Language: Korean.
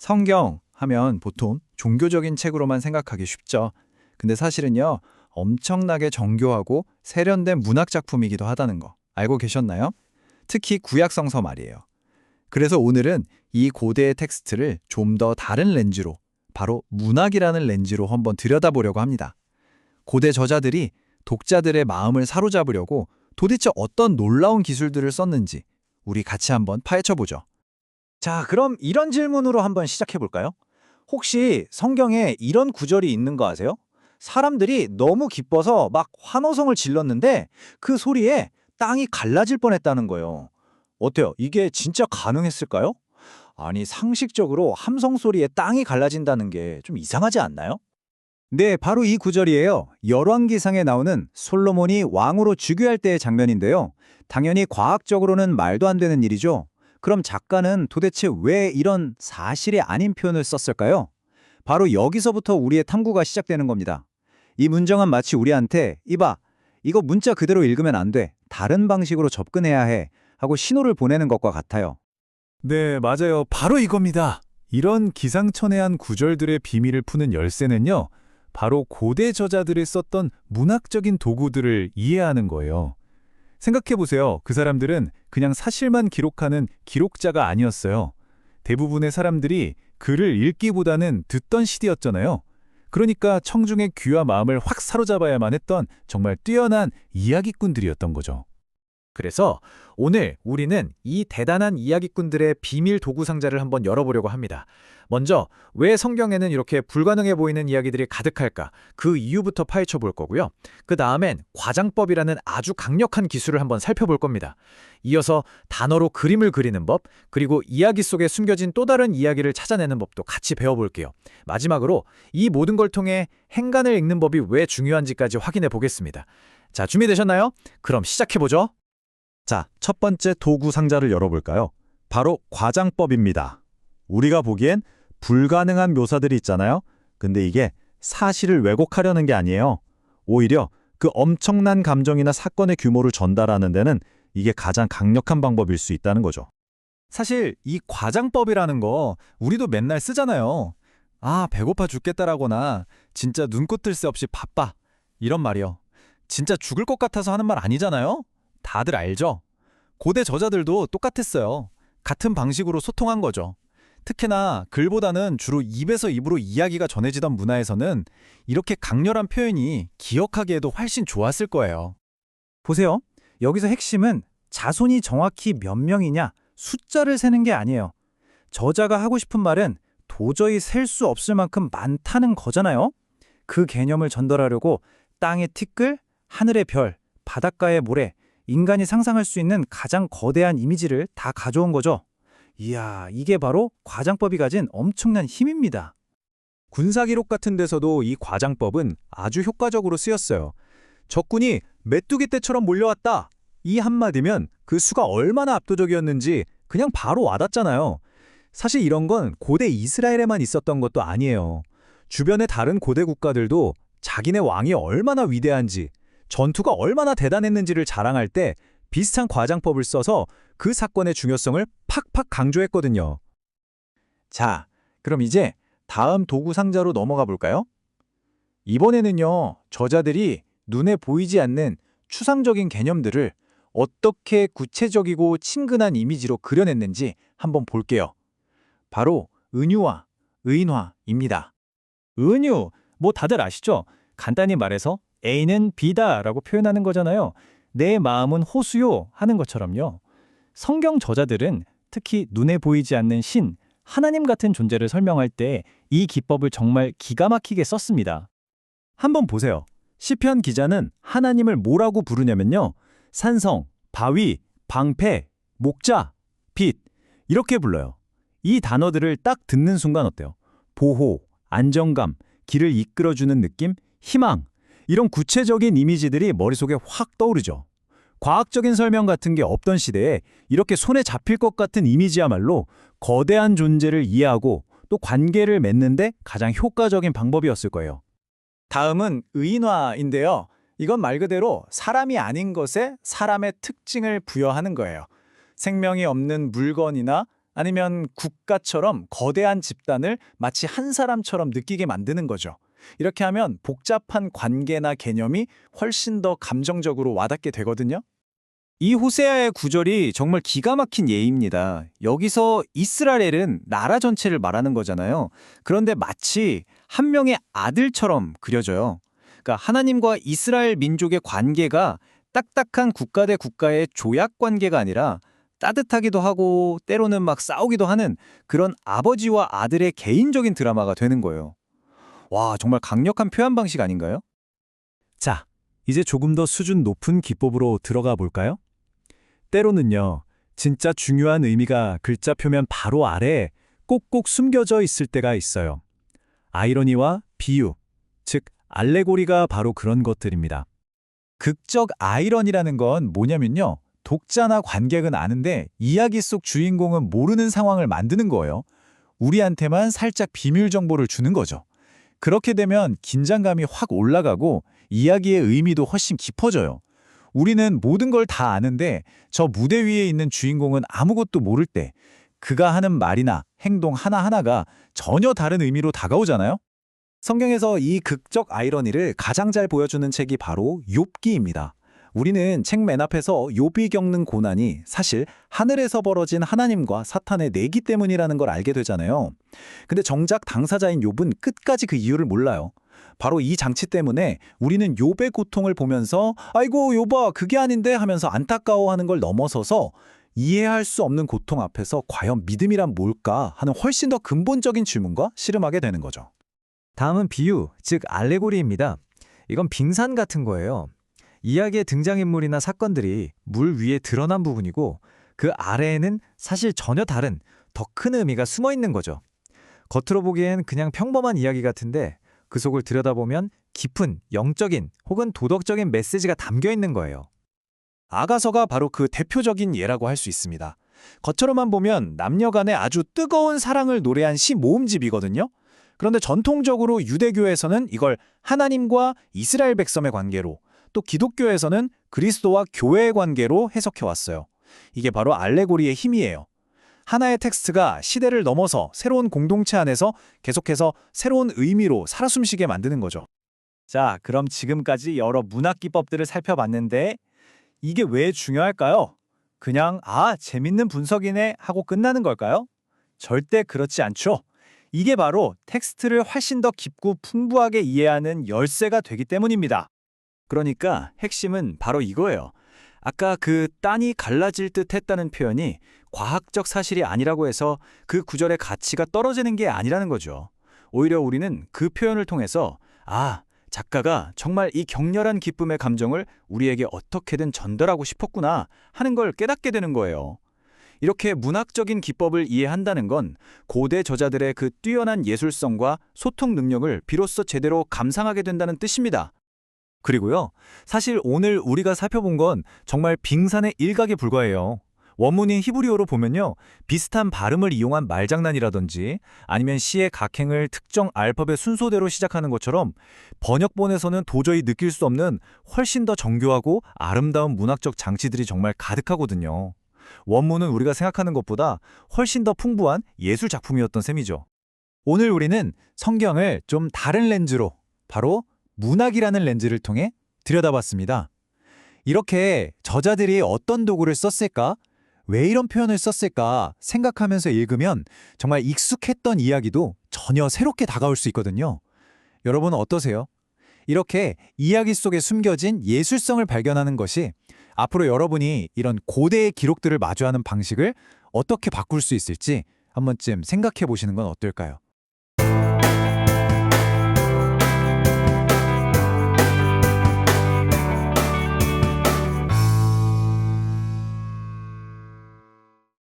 성경 하면 보통 종교적인 책으로만 생각하기 쉽죠. 근데 사실은요, 엄청나게 정교하고 세련된 문학 작품이기도 하다는 거 알고 계셨나요? 특히 구약 성서 말이에요. 그래서 오늘은 이 고대의 텍스트를 좀 더 다른 렌즈로, 바로 문학이라는 렌즈로 한번 들여다보려고 합니다. 고대 저자들이 독자들의 마음을 사로잡으려고 도대체 어떤 놀라운 기술들을 썼는지 우리 같이 한번 파헤쳐보죠. 자, 그럼 이런 질문으로 한번 시작해 볼까요? 혹시 성경에 이런 구절이 있는 거 아세요? 사람들이 너무 기뻐서 막 환호성을 질렀는데 그 소리에 땅이 갈라질 뻔했다는 거예요. 어때요? 이게 진짜 가능했을까요? 아니, 상식적으로 함성 소리에 땅이 갈라진다는 게 좀 이상하지 않나요? 네, 바로 이 구절이에요. 열왕기상에 나오는 솔로몬이 왕으로 즉위할 때의 장면인데요. 당연히 과학적으로는 말도 안 되는 일이죠. 그럼 작가는 도대체 왜 이런 사실이 아닌 표현을 썼을까요? 바로 여기서부터 우리의 탐구가 시작되는 겁니다. 이 문장은 마치 우리한테 이봐, 이거 문자 그대로 읽으면 안 돼. 다른 방식으로 접근해야 해. 하고 신호를 보내는 것과 같아요. 네, 맞아요. 바로 이겁니다. 이런 기상천외한 구절들의 비밀을 푸는 열쇠는요, 바로 고대 저자들이 썼던 문학적인 도구들을 이해하는 거예요. 생각해보세요. 그 사람들은 그냥 사실만 기록하는 기록자가 아니었어요. 대부분의 사람들이 글을 읽기보다는 듣던 시대였잖아요. 그러니까 청중의 귀와 마음을 확 사로잡아야만 했던 정말 뛰어난 이야기꾼들이었던 거죠. 그래서 오늘 우리는 이 대단한 이야기꾼들의 비밀 도구 상자를 한번 열어보려고 합니다. 먼저 왜 성경에는 이렇게 불가능해 보이는 이야기들이 가득할까? 그 이유부터 파헤쳐 볼 거고요. 그 다음엔 과장법이라는 아주 강력한 기술을 한번 살펴볼 겁니다. 이어서 단어로 그림을 그리는 법, 그리고 이야기 속에 숨겨진 또 다른 이야기를 찾아내는 법도 같이 배워볼게요. 마지막으로 이 모든 걸 통해 행간을 읽는 법이 왜 중요한지까지 확인해 보겠습니다. 자, 준비되셨나요? 그럼 시작해보죠. 자, 첫 번째 도구 상자를 열어볼까요? 바로 과장법입니다. 우리가 보기엔 불가능한 묘사들이 있잖아요. 근데 이게 사실을 왜곡하려는 게 아니에요. 오히려 그 엄청난 감정이나 사건의 규모를 전달하는 데는 이게 가장 강력한 방법일 수 있다는 거죠. 사실 이 과장법이라는 거 우리도 맨날 쓰잖아요. 아, 배고파 죽겠다라거나 진짜 눈꽃 뜰 새 없이 바빠 이런 말이요. 진짜 죽을 것 같아서 하는 말 아니잖아요. 다들 알죠? 고대 저자들도 똑같았어요. 같은 방식으로 소통한 거죠. 특히나 글보다는 주로 입에서 입으로 이야기가 전해지던 문화에서는 이렇게 강렬한 표현이 기억하기에도 훨씬 좋았을 거예요. 보세요. 여기서 핵심은 자손이 정확히 몇 명이냐 숫자를 세는 게 아니에요. 저자가 하고 싶은 말은 도저히 셀 수 없을 만큼 많다는 거잖아요. 그 개념을 전달하려고 땅의 티끌, 하늘의 별, 바닷가의 모래, 인간이 상상할 수 있는 가장 거대한 이미지를 다 가져온 거죠. 이야, 이게 바로 과장법이 가진 엄청난 힘입니다. 군사기록 같은 데서도 이 과장법은 아주 효과적으로 쓰였어요. 적군이 메뚜기 떼처럼 몰려왔다. 이 한마디면 그 수가 얼마나 압도적이었는지 그냥 바로 와닿잖아요. 사실 이런 건 고대 이스라엘에만 있었던 것도 아니에요. 주변의 다른 고대 국가들도 자기네 왕이 얼마나 위대한지, 전투가 얼마나 대단했는지를 자랑할 때 비슷한 과장법을 써서 그 사건의 중요성을 팍팍 강조했거든요. 자, 그럼 이제 다음 도구 상자로 넘어가 볼까요? 이번에는요, 저자들이 눈에 보이지 않는 추상적인 개념들을 어떻게 구체적이고 친근한 이미지로 그려냈는지 한번 볼게요. 바로 은유와 의인화입니다. 은유, 뭐 다들 아시죠? 간단히 말해서 A는 B다라고 표현하는 거잖아요. 내 마음은 호수요 하는 것처럼요. 성경 저자들은 특히 눈에 보이지 않는 신, 하나님 같은 존재를 설명할 때 이 기법을 정말 기가 막히게 썼습니다. 한번 보세요. 시편 기자는 하나님을 뭐라고 부르냐면요. 산성, 바위, 방패, 목자, 빛 이렇게 불러요. 이 단어들을 딱 듣는 순간 어때요? 보호, 안정감, 길을 이끌어주는 느낌, 희망 이런 구체적인 이미지들이 머릿속에 확 떠오르죠. 과학적인 설명 같은 게 없던 시대에 이렇게 손에 잡힐 것 같은 이미지야말로 거대한 존재를 이해하고 또 관계를 맺는데 가장 효과적인 방법이었을 거예요. 다음은 의인화인데요. 이건 말 그대로 사람이 아닌 것에 사람의 특징을 부여하는 거예요. 생명이 없는 물건이나 아니면 국가처럼 거대한 집단을 마치 한 사람처럼 느끼게 만드는 거죠. 이렇게 하면 복잡한 관계나 개념이 훨씬 더 감정적으로 와닿게 되거든요. 이 호세아의 구절이 정말 기가 막힌 예입니다. 여기서 이스라엘은 나라 전체를 말하는 거잖아요. 그런데 마치 한 명의 아들처럼 그려져요. 그러니까 하나님과 이스라엘 민족의 관계가 딱딱한 국가 대 국가의 조약 관계가 아니라 따뜻하기도 하고 때로는 막 싸우기도 하는 그런 아버지와 아들의 개인적인 드라마가 되는 거예요. 와, 정말 강력한 표현 방식 아닌가요? 자, 이제 조금 더 수준 높은 기법으로 들어가 볼까요? 때로는요, 진짜 중요한 의미가 글자 표면 바로 아래에 꼭꼭 숨겨져 있을 때가 있어요. 아이러니와 비유, 즉 알레고리가 바로 그런 것들입니다. 극적 아이러니라는 건 뭐냐면요. 독자나 관객은 아는데 이야기 속 주인공은 모르는 상황을 만드는 거예요. 우리한테만 살짝 비밀 정보를 주는 거죠. 그렇게 되면 긴장감이 확 올라가고 이야기의 의미도 훨씬 깊어져요. 우리는 모든 걸 다 아는데 저 무대 위에 있는 주인공은 아무것도 모를 때 그가 하는 말이나 행동 하나하나가 전혀 다른 의미로 다가오잖아요. 성경에서 이 극적 아이러니를 가장 잘 보여주는 책이 바로 욥기입니다. 우리는 책 맨 앞에서 욥이 겪는 고난이 사실 하늘에서 벌어진 하나님과 사탄의 내기 때문이라는 걸 알게 되잖아요. 근데 정작 당사자인 욥은 끝까지 그 이유를 몰라요. 바로 이 장치 때문에 우리는 욥의 고통을 보면서 아이고 욥아 그게 아닌데 하면서 안타까워하는 걸 넘어서서 이해할 수 없는 고통 앞에서 과연 믿음이란 뭘까 하는 훨씬 더 근본적인 질문과 씨름하게 되는 거죠. 다음은 비유, 즉 알레고리입니다. 이건 빙산 같은 거예요. 이야기의 등장인물이나 사건들이 물 위에 드러난 부분이고 그 아래에는 사실 전혀 다른 더 큰 의미가 숨어 있는 거죠. 겉으로 보기엔 그냥 평범한 이야기 같은데 그 속을 들여다보면 깊은 영적인 혹은 도덕적인 메시지가 담겨 있는 거예요. 아가서가 바로 그 대표적인 예라고 할 수 있습니다. 겉으로만 보면 남녀 간의 아주 뜨거운 사랑을 노래한 시 모음집이거든요. 그런데 전통적으로 유대교에서는 이걸 하나님과 이스라엘 백성의 관계로, 또 기독교에서는 그리스도와 교회의 관계로 해석해왔어요. 이게 바로 알레고리의 힘이에요. 하나의 텍스트가 시대를 넘어서 새로운 공동체 안에서 계속해서 새로운 의미로 살아 숨쉬게 만드는 거죠. 자, 그럼 지금까지 여러 문학 기법들을 살펴봤는데 이게 왜 중요할까요? 그냥 재밌는 분석이네 하고 끝나는 걸까요? 절대 그렇지 않죠. 이게 바로 텍스트를 훨씬 더 깊고 풍부하게 이해하는 열쇠가 되기 때문입니다. 그러니까 핵심은 바로 이거예요. 아까 그 땅이 갈라질 듯 했다는 표현이 과학적 사실이 아니라고 해서 그 구절의 가치가 떨어지는 게 아니라는 거죠. 오히려 우리는 그 표현을 통해서 작가가 정말 이 격렬한 기쁨의 감정을 우리에게 어떻게든 전달하고 싶었구나 하는 걸 깨닫게 되는 거예요. 이렇게 문학적인 기법을 이해한다는 건 고대 저자들의 그 뛰어난 예술성과 소통 능력을 비로소 제대로 감상하게 된다는 뜻입니다. 그리고요, 사실 오늘 우리가 살펴본 건 정말 빙산의 일각에 불과해요. 원문인 히브리어로 보면요, 비슷한 발음을 이용한 말장난이라든지 아니면 시의 각행을 특정 알파벳 순서대로 시작하는 것처럼 번역본에서는 도저히 느낄 수 없는 훨씬 더 정교하고 아름다운 문학적 장치들이 정말 가득하거든요. 원문은 우리가 생각하는 것보다 훨씬 더 풍부한 예술 작품이었던 셈이죠. 오늘 우리는 성경을 좀 다른 렌즈로, 바로 문학이라는 렌즈를 통해 들여다봤습니다. 이렇게 저자들이 어떤 도구를 썼을까? 왜 이런 표현을 썼을까? 생각하면서 읽으면 정말 익숙했던 이야기도 전혀 새롭게 다가올 수 있거든요. 여러분은 어떠세요? 이렇게 이야기 속에 숨겨진 예술성을 발견하는 것이 앞으로 여러분이 이런 고대의 기록들을 마주하는 방식을 어떻게 바꿀 수 있을지 한 번쯤 생각해 보시는 건 어떨까요?